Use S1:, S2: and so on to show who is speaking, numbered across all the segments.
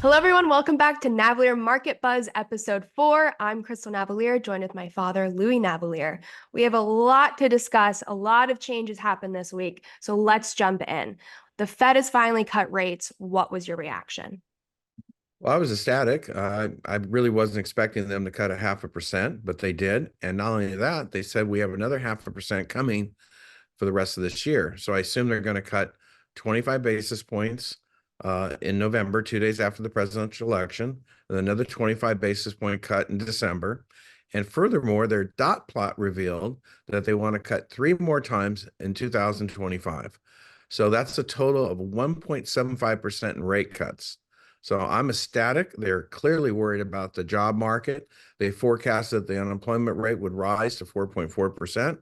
S1: Hello, everyone. Welcome back to Navellier Market Buzz episode 4. I'm Crystal Navellier, joined with my father, Louis Navellier. We have a lot to discuss. A lot of changes happened this week. So let's jump in. The Fed has finally cut rates. What was your reaction?
S2: Well, I was ecstatic. I really wasn't expecting them to cut a 0.5%, but they did. And not only that, they said we have another 0.5% coming for the rest of this year. So I assume they're going to cut 25 basis points in November, 2 days after the presidential election, and another 25 basis point cut in December. And furthermore, their dot plot revealed that they want to cut 3 more times in 2025. So that's a total of 1.75% in rate cuts. So I'm ecstatic. They're clearly worried about the job market. They forecasted the unemployment rate would rise to 4.4%.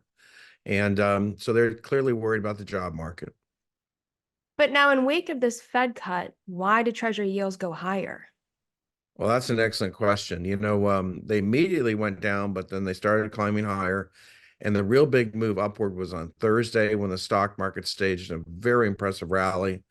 S2: And so they're clearly worried about the job market.
S1: But now, in wake of this Fed cut, why did Treasury yields go higher?
S2: Well, that's an excellent question. They immediately went down, but then they started climbing higher. And the real big move upward was on Thursday when the stock market staged a very impressive rally.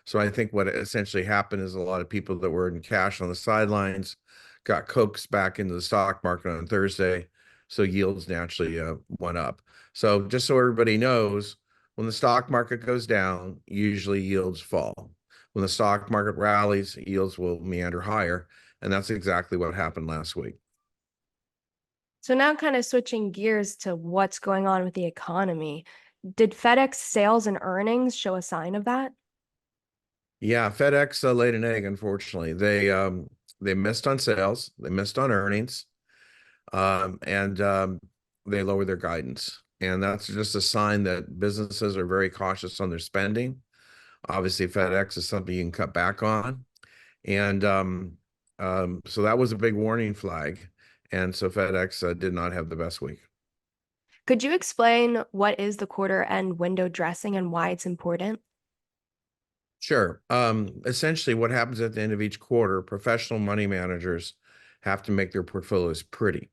S2: So I think what essentially happened is a lot of people that were in cash on the sidelines got coaxed back into the stock market on Thursday. So yields naturally went up. So just so everybody knows, when the stock market goes down, usually yields fall. When the stock market rallies, yields will meander higher. And that's exactly what happened last week.
S1: So now kind of switching gears to what's going on with the economy. Did FedEx sales and earnings show a sign of that?
S2: Yeah, FedEx laid an egg, unfortunately. They missed on sales, they missed on earnings, and they lowered their guidance. And that's just a sign that businesses are very cautious on their spending. Obviously, FedEx is something you can cut back on. And so that was a big warning flag. And so FedEx did not have the best week.
S1: Could you explain what is the quarter end window dressing and why it's important?
S2: Sure. Essentially, what happens at the end of each quarter, professional money managers have to make their portfolios pretty.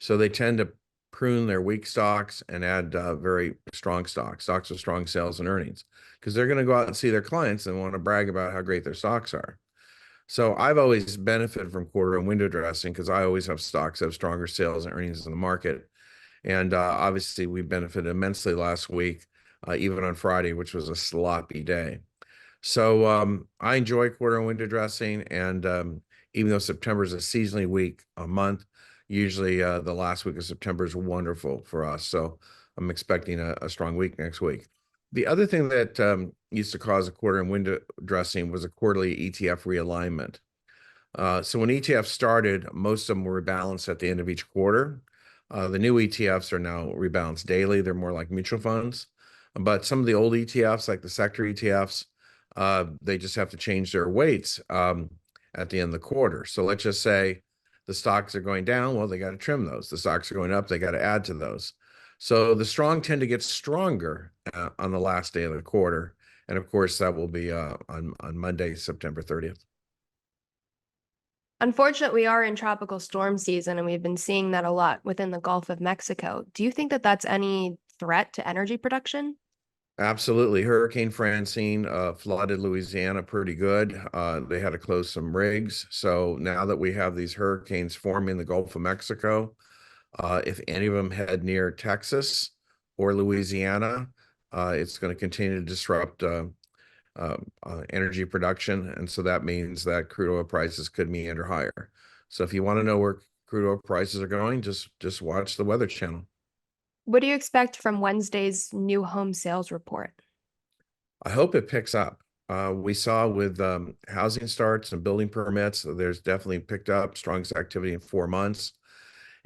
S2: So they tend to prune their weak stocks and add very strong stocks with strong sales and earnings, because they're going to go out and see their clients and want to brag about how great their stocks are. So I've always benefited from quarter and window dressing because I always have stocks that have stronger sales and earnings in the market. And obviously, we benefited immensely last week, even on Friday, which was a sloppy day. So I enjoy quarter and window dressing, and even though September is a seasonally weak month, usually the last week of September is wonderful for us. So I'm expecting a strong week next week. The other thing that used to cause a quarter and window dressing was a quarterly ETF realignment. So when ETFs started, most of them were rebalanced at the end of each quarter. The new ETFs are now rebalanced daily. They're more like mutual funds. But some of the old ETFs, like the sector ETFs, they just have to change their weights at the end of the quarter. So let's just say the stocks are going down. Well, they got to trim those. The stocks are going up. They got to add to those. So the strong tend to get stronger on the last day of the quarter. And of course, that will be on Monday, September 30th.
S1: Unfortunately, we are in tropical storm season, and we've been seeing that a lot within the Gulf of Mexico. Do you think that that's any threat to energy production?
S2: Absolutely. Hurricane Francine flooded Louisiana pretty good. They had to close some rigs. So now that we have these hurricanes forming in the Gulf of Mexico, if any of them head near Texas or Louisiana, it's going to continue to disrupt energy production. And so that means that crude oil prices could meander higher. So if you want to know where crude oil prices are going, just watch the Weather Channel.
S1: What do you expect from Wednesday's new home sales report?
S2: I hope it picks up. We saw with housing starts and building permits, there's definitely picked up strongest activity in 4 months.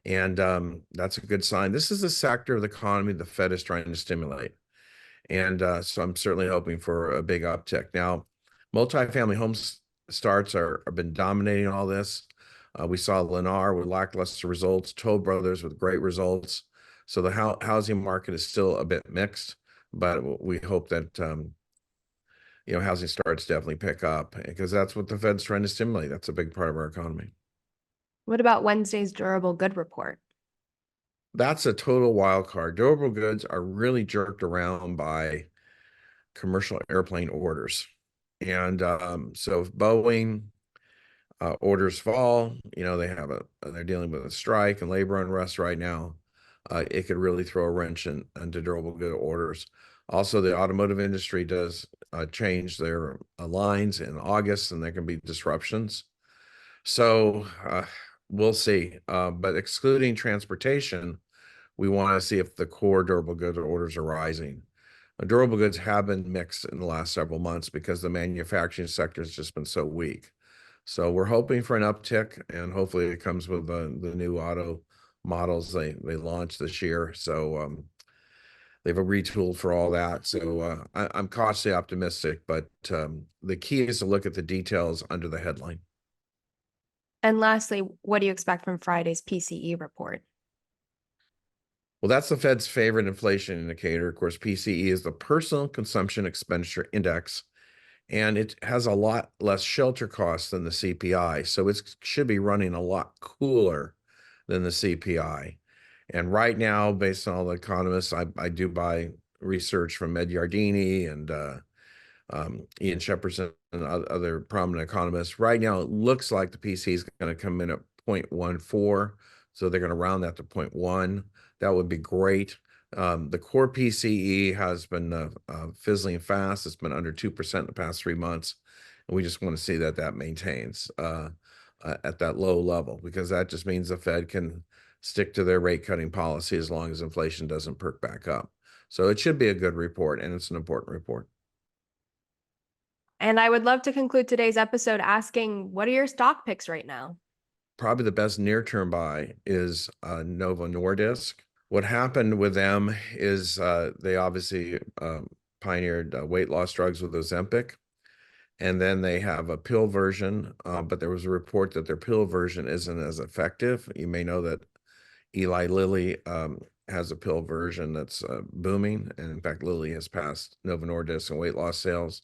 S2: And that's a good sign. This is a sector of the economy the Fed is trying to stimulate. And so I'm certainly hoping for a big uptick. Now, multifamily starts have been dominating all this. We saw Lennar with lackluster results, Toll Brothers with great results. So the housing market is still a bit mixed, but we hope that housing starts definitely pick up because that's what the Fed's trying to stimulate. That's a big part of our economy.
S1: What about Wednesday's durable good report?
S2: That's a total wild card. Durable goods are really jerked around by commercial airplane orders. And so if Boeing orders fall, they're dealing with a strike and labor unrest right now. It could really throw a wrench into durable good orders. Also, the automotive industry does change their lines in August, and there can be disruptions. So we'll see. But excluding transportation, we want to see if the core durable good orders are rising. Durable goods have been mixed in the last several months because the manufacturing sector has just been so weak. So we're hoping for an uptick, and hopefully it comes with the new auto models they launched this year. So they've retooled for all that. So I'm cautiously optimistic, but the key is to look at the details under the headline.
S1: And lastly, what do you expect from Friday's PCE report?
S2: Well, that's the Fed's favorite inflation indicator. Of course, PCE is the Personal Consumption Expenditure Index, and it has a lot less shelter costs than the CPI. So it should be running a lot cooler than the CPI. And right now, based on all the economists, I do buy research from Ed Yardeni and Ian Shepardson and other prominent economists. Right now, it looks like the PCE is going to come in at 0.14. So they're going to round that to 0.1. That would be great. The core PCE has been fizzling fast. It's been under 2% in the past 3 months. And we just want to see that maintains at that low level, because that just means the Fed can stick to their rate cutting policy as long as inflation doesn't perk back up. So it should be a good report, and it's an important report.
S1: And I would love to conclude today's episode asking, what are your stock picks right now?
S2: Probably the best near-term buy is Novo Nordisk. What happened with them is they obviously pioneered weight loss drugs with Ozempic, and then they have a pill version, but there was a report that their pill version isn't as effective. You may know that Eli Lilly has a pill version that's booming, and in fact, Lilly has passed Novo Nordisk in weight loss sales.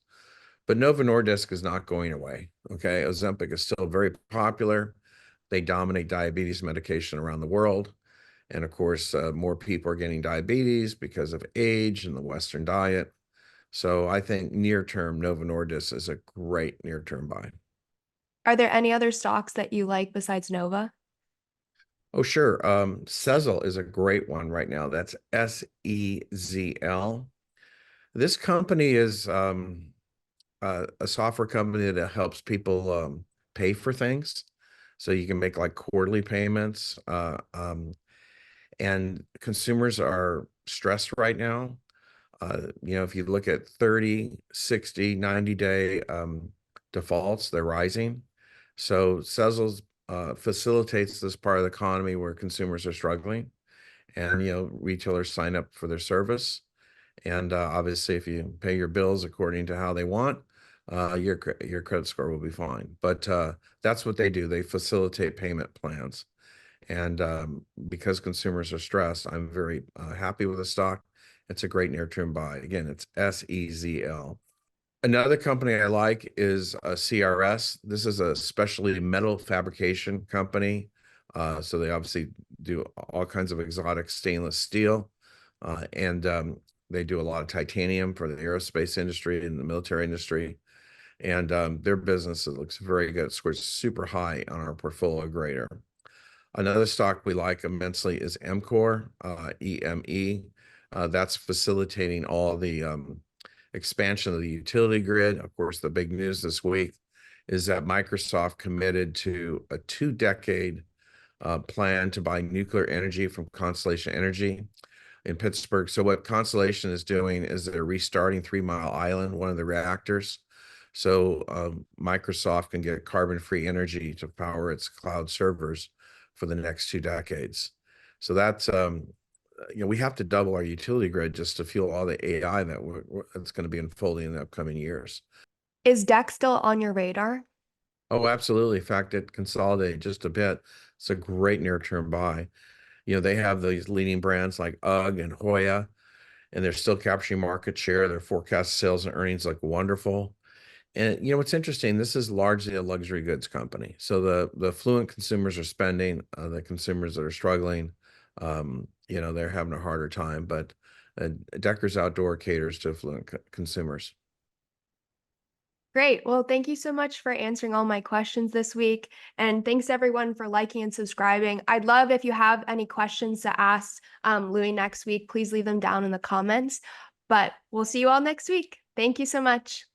S2: But Novo Nordisk is not going away, okay? Ozempic is still very popular. They dominate diabetes medication around the world. And of course, more people are getting diabetes because of age and the Western diet. So I think near-term, Novo Nordisk is a great near-term buy.
S1: Are there any other stocks that you like besides Nova?
S2: Oh, sure. Sezzle is a great one right now. That's Sezl. This company is a software company that helps people pay for things. So you can make like quarterly payments. And consumers are stressed right now. If you look at 30, 60, 90-day defaults, they're rising. So Sezzle facilitates this part of the economy where consumers are struggling, and retailers sign up for their service. And obviously, if you pay your bills according to how they want, your credit score will be fine. But that's what they do. They facilitate payment plans. And because consumers are stressed, I'm very happy with the stock. It's a great near-term buy. Again, it's Sezl. Another company I like is CRS. This is a specialty metal fabrication company. So they obviously do all kinds of exotic stainless steel. And they do a lot of titanium for the aerospace industry and the military industry. And their business looks very good. It scores super high on our portfolio grader. Another stock we like immensely is EMCOR, EME. That's facilitating all the expansion of the utility grid. Of course, the big news this week is that Microsoft committed to a 2-decade plan to buy nuclear energy from Constellation Energy in Pittsburgh. So what Constellation is doing is they're restarting 3 Mile Island, one of the reactors. So Microsoft can get carbon-free energy to power its cloud servers for the next 2 decades. So that's, we have to double our utility grid just to fuel all the AI that's going to be unfolding in the upcoming years.
S1: Is DEC still on your radar?
S2: Oh, absolutely. In fact, it consolidated just a bit. It's a great near-term buy. They have these leading brands like UGG and Hoya, and they're still capturing market share. Their forecast sales and earnings look wonderful. And what's interesting, this is largely a luxury goods company. So the affluent consumers are spending, the consumers that are struggling, they're having a harder time. But Deckers Outdoor caters to affluent consumers.
S1: Great. Well, thank you so much for answering all my questions this week. And thanks everyone for liking and subscribing. I'd love if you have any questions to ask Louis next week, please leave them down in the comments. But we'll see you all next week. Thank you so much.